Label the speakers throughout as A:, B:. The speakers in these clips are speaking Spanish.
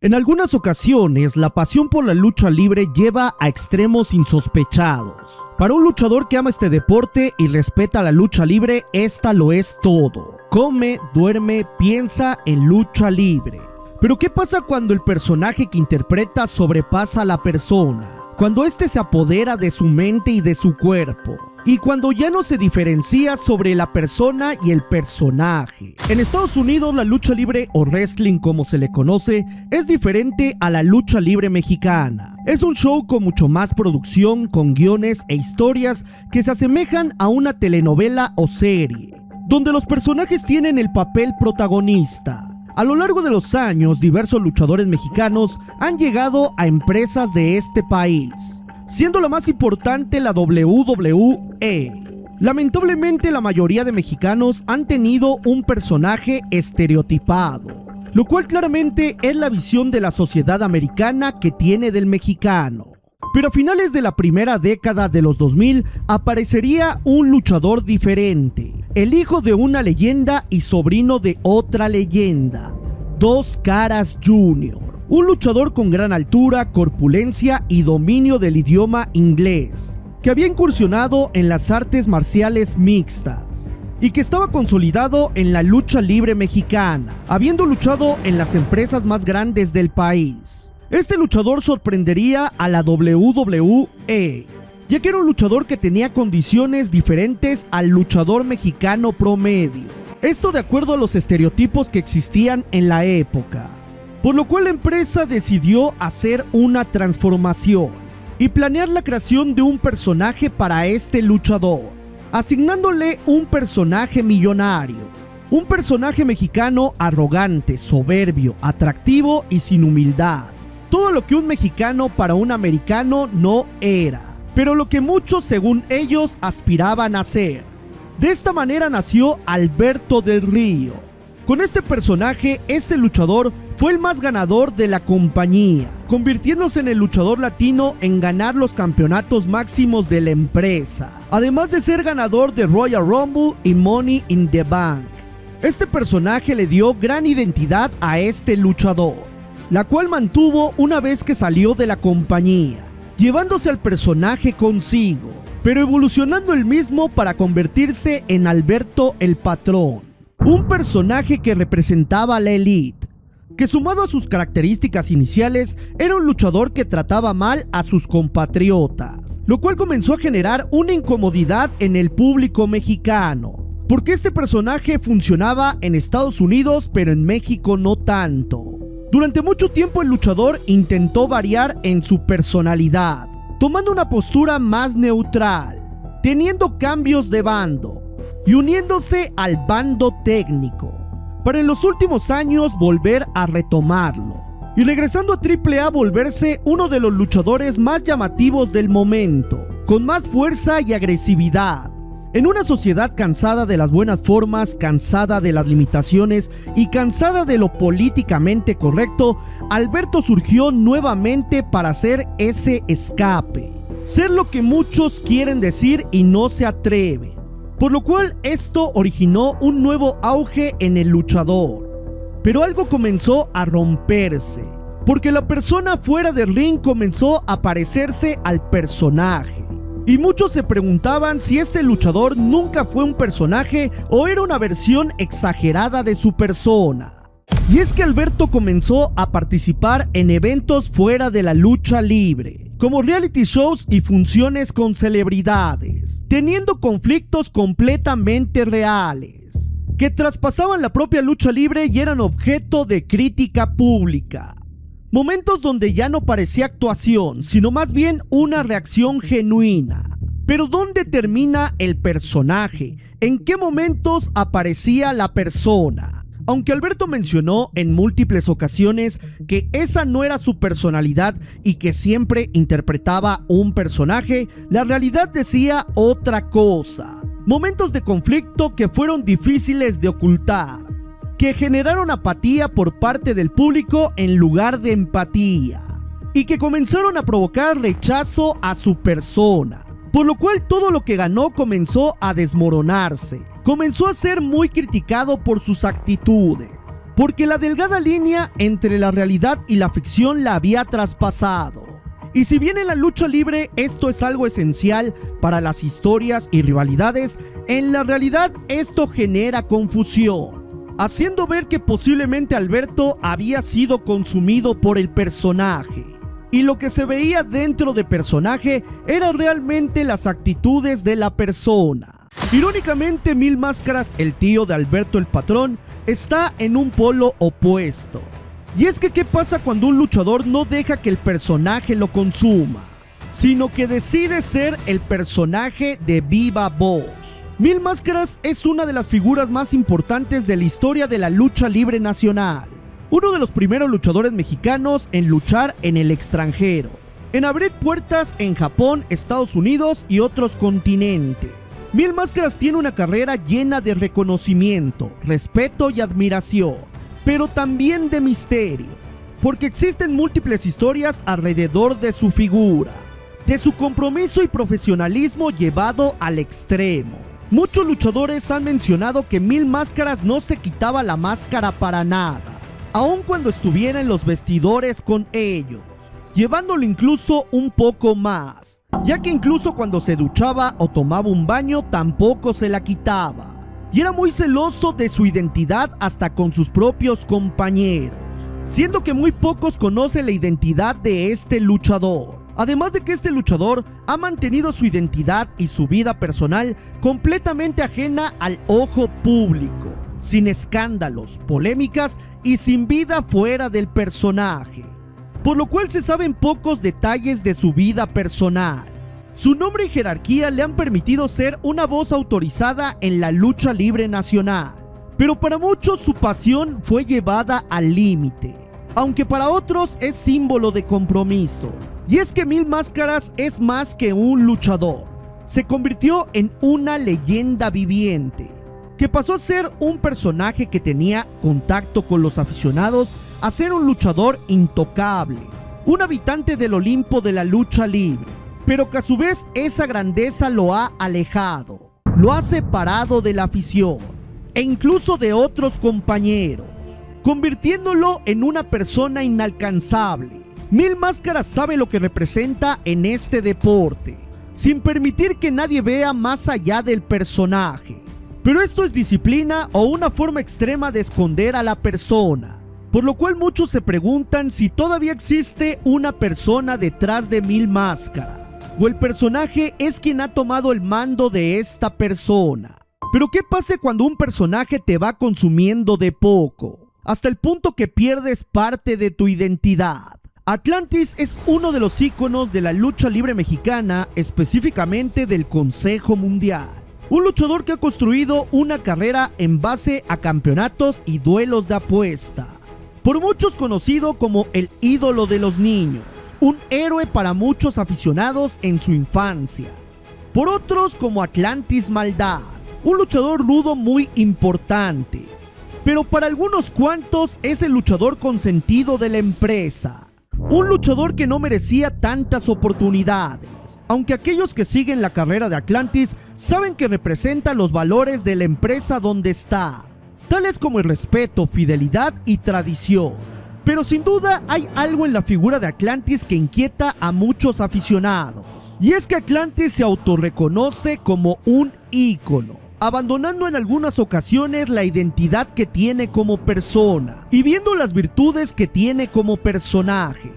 A: En algunas ocasiones, la pasión por la lucha libre lleva a extremos insospechados. Para un luchador que ama este deporte y respeta la lucha libre, esta lo es todo. Come, duerme, piensa en lucha libre. Pero ¿qué pasa cuando el personaje que interpreta sobrepasa a la persona? Cuando este se apodera de su mente y de su cuerpo. Y cuando ya no se diferencia sobre la persona y el personaje. En Estados Unidos, la lucha libre o wrestling, como se le conoce, es diferente a la lucha libre mexicana. Es un show con mucho más producción, con guiones e historias que se asemejan a una telenovela o serie, donde los personajes tienen el papel protagonista. A lo largo de los años, diversos luchadores mexicanos han llegado a empresas de este país, siendo la más importante la WWE. Lamentablemente, la mayoría de mexicanos han tenido un personaje estereotipado, lo cual claramente es la visión de la sociedad americana que tiene del mexicano. Pero a finales de la primera década de los 2000 aparecería un luchador diferente, el hijo de una leyenda y sobrino de otra leyenda, Dos Caras Jr., un luchador con gran altura, corpulencia y dominio del idioma inglés, que había incursionado en las artes marciales mixtas y que estaba consolidado en la lucha libre mexicana, habiendo luchado en las empresas más grandes del país. Este luchador sorprendería a la WWE, ya que era un luchador que tenía condiciones diferentes al luchador mexicano promedio. Esto de acuerdo a los estereotipos que existían en la época. Por lo cual la empresa decidió hacer una transformación y planear la creación de un personaje para este luchador, asignándole un personaje millonario, un personaje mexicano arrogante, soberbio, atractivo y sin humildad. Todo lo que un mexicano para un americano no era, pero lo que muchos según ellos aspiraban a ser. De esta manera nació Alberto del Río. Con este personaje, este luchador fue el más ganador de la compañía, convirtiéndose en el luchador latino en ganar los campeonatos máximos de la empresa, además de ser ganador de Royal Rumble y Money in the Bank. Este personaje le dio gran identidad a este luchador, la cual mantuvo una vez que salió de la compañía, llevándose al personaje consigo, pero evolucionando el mismo para convertirse en Alberto el Patrón, un personaje que representaba a la élite, que sumado a sus características iniciales, era un luchador que trataba mal a sus compatriotas, lo cual comenzó a generar una incomodidad en el público mexicano, porque este personaje funcionaba en Estados Unidos, pero en México no tanto. Durante mucho tiempo el luchador intentó variar en su personalidad, tomando una postura más neutral, teniendo cambios de bando y uniéndose al bando técnico, para en los últimos años volver a retomarlo y regresando a AAA volverse uno de los luchadores más llamativos del momento, con más fuerza y agresividad. En una sociedad cansada de las buenas formas, cansada de las limitaciones y cansada de lo políticamente correcto, Alberto surgió nuevamente para hacer ese escape, ser lo que muchos quieren decir y no se atreven. Por lo cual esto originó un nuevo auge en el luchador. Pero algo comenzó a romperse, porque la persona fuera del ring comenzó a parecerse al personaje. Y muchos se preguntaban si este luchador nunca fue un personaje o era una versión exagerada de su persona. Y es que Alberto comenzó a participar en eventos fuera de la lucha libre, como reality shows y funciones con celebridades, teniendo conflictos completamente reales, que traspasaban la propia lucha libre y eran objeto de crítica pública. Momentos donde ya no parecía actuación, sino más bien una reacción genuina. Pero ¿dónde termina el personaje? ¿En qué momentos aparecía la persona? Aunque Alberto mencionó en múltiples ocasiones que esa no era su personalidad y que siempre interpretaba un personaje, la realidad decía otra cosa. Momentos de conflicto que fueron difíciles de ocultar, que generaron apatía por parte del público en lugar de empatía, y que comenzaron a provocar rechazo a su persona, por lo cual todo lo que ganó comenzó a desmoronarse, comenzó a ser muy criticado por sus actitudes, porque la delgada línea entre la realidad y la ficción la había traspasado. Y si bien en la lucha libre esto es algo esencial para las historias y rivalidades, en la realidad esto genera confusión, haciendo ver que posiblemente Alberto había sido consumido por el personaje. Y lo que se veía dentro de personaje era realmente las actitudes de la persona. Irónicamente, Mil Máscaras, el tío de Alberto el Patrón, está en un polo opuesto. Y es que ¿qué pasa cuando un luchador no deja que el personaje lo consuma, sino que decide ser el personaje de viva voz? Mil Máscaras es una de las figuras más importantes de la historia de la lucha libre nacional, uno de los primeros luchadores mexicanos en luchar en el extranjero, en abrir puertas en Japón, Estados Unidos y otros continentes. Mil Máscaras tiene una carrera llena de reconocimiento, respeto y admiración, pero también de misterio, porque existen múltiples historias alrededor de su figura, de su compromiso y profesionalismo llevado al extremo. Muchos luchadores han mencionado que Mil Máscaras no se quitaba la máscara para nada, aun cuando estuviera en los vestidores con ellos, llevándolo incluso un poco más, ya que incluso cuando se duchaba o tomaba un baño tampoco se la quitaba. Y era muy celoso de su identidad hasta con sus propios compañeros, siendo que muy pocos conocen la identidad de este luchador. Además de que este luchador ha mantenido su identidad y su vida personal completamente ajena al ojo público, sin escándalos, polémicas y sin vida fuera del personaje, por lo cual se saben pocos detalles de su vida personal. Su nombre y jerarquía le han permitido ser una voz autorizada en la lucha libre nacional, pero para muchos su pasión fue llevada al límite, aunque para otros es símbolo de compromiso. Y es que Mil Máscaras es más que un luchador, se convirtió en una leyenda viviente, que pasó a ser un personaje que tenía contacto con los aficionados a ser un luchador intocable, un habitante del Olimpo de la lucha libre, pero que a su vez esa grandeza lo ha alejado, lo ha separado de la afición e incluso de otros compañeros, convirtiéndolo en una persona inalcanzable. Mil Máscaras sabe lo que representa en este deporte, sin permitir que nadie vea más allá del personaje. Pero esto es disciplina o una forma extrema de esconder a la persona, por lo cual muchos se preguntan si todavía existe una persona detrás de Mil Máscaras, o el personaje es quien ha tomado el mando de esta persona. Pero ¿qué pasa cuando un personaje te va consumiendo de poco, hasta el punto que pierdes parte de tu identidad? Atlantis es uno de los íconos de la lucha libre mexicana, específicamente del Consejo Mundial. Un luchador que ha construido una carrera en base a campeonatos y duelos de apuesta. Por muchos conocido como el ídolo de los niños, un héroe para muchos aficionados en su infancia. Por otros como Atlantis Maldad, un luchador rudo muy importante. Pero para algunos cuantos es el luchador consentido de la empresa. Un luchador que no merecía tantas oportunidades, aunque aquellos que siguen la carrera de Atlantis saben que representa los valores de la empresa donde está, tales como el respeto, fidelidad y tradición. Pero sin duda hay algo en la figura de Atlantis que inquieta a muchos aficionados, y es que Atlantis se autorreconoce como un ícono, abandonando en algunas ocasiones la identidad que tiene como persona y viendo las virtudes que tiene como personaje.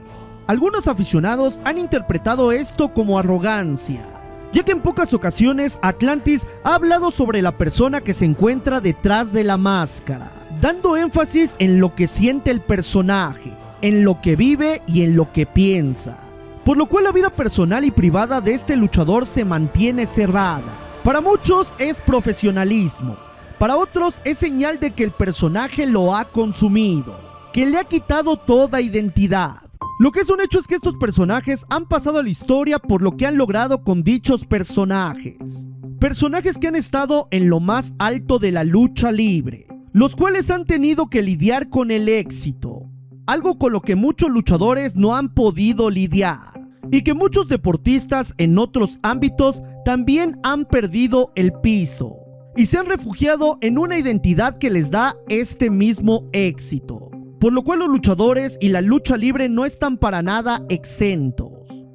A: Algunos aficionados han interpretado esto como arrogancia, ya que en pocas ocasiones Atlantis ha hablado sobre la persona que se encuentra detrás de la máscara, dando énfasis en lo que siente el personaje, en lo que vive y en lo que piensa, por lo cual la vida personal y privada de este luchador se mantiene cerrada. Para muchos es profesionalismo, para otros es señal de que el personaje lo ha consumido, que le ha quitado toda identidad. Lo que es un hecho es que estos personajes han pasado a la historia por lo que han logrado con dichos personajes. Personajes que han estado en lo más alto de la lucha libre, los cuales han tenido que lidiar con el éxito, algo con lo que muchos luchadores no han podido lidiar, y que muchos deportistas en otros ámbitos también han perdido el piso. y se han refugiado en una identidad que les da este mismo éxito, por lo cual los luchadores y la lucha libre no están para nada exentos,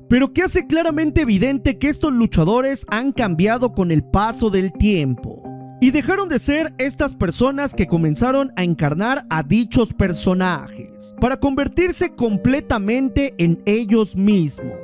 A: pero que hace claramente evidente que estos luchadores han cambiado con el paso del tiempo y dejaron de ser estas personas que comenzaron a encarnar a dichos personajes para convertirse completamente en ellos mismos.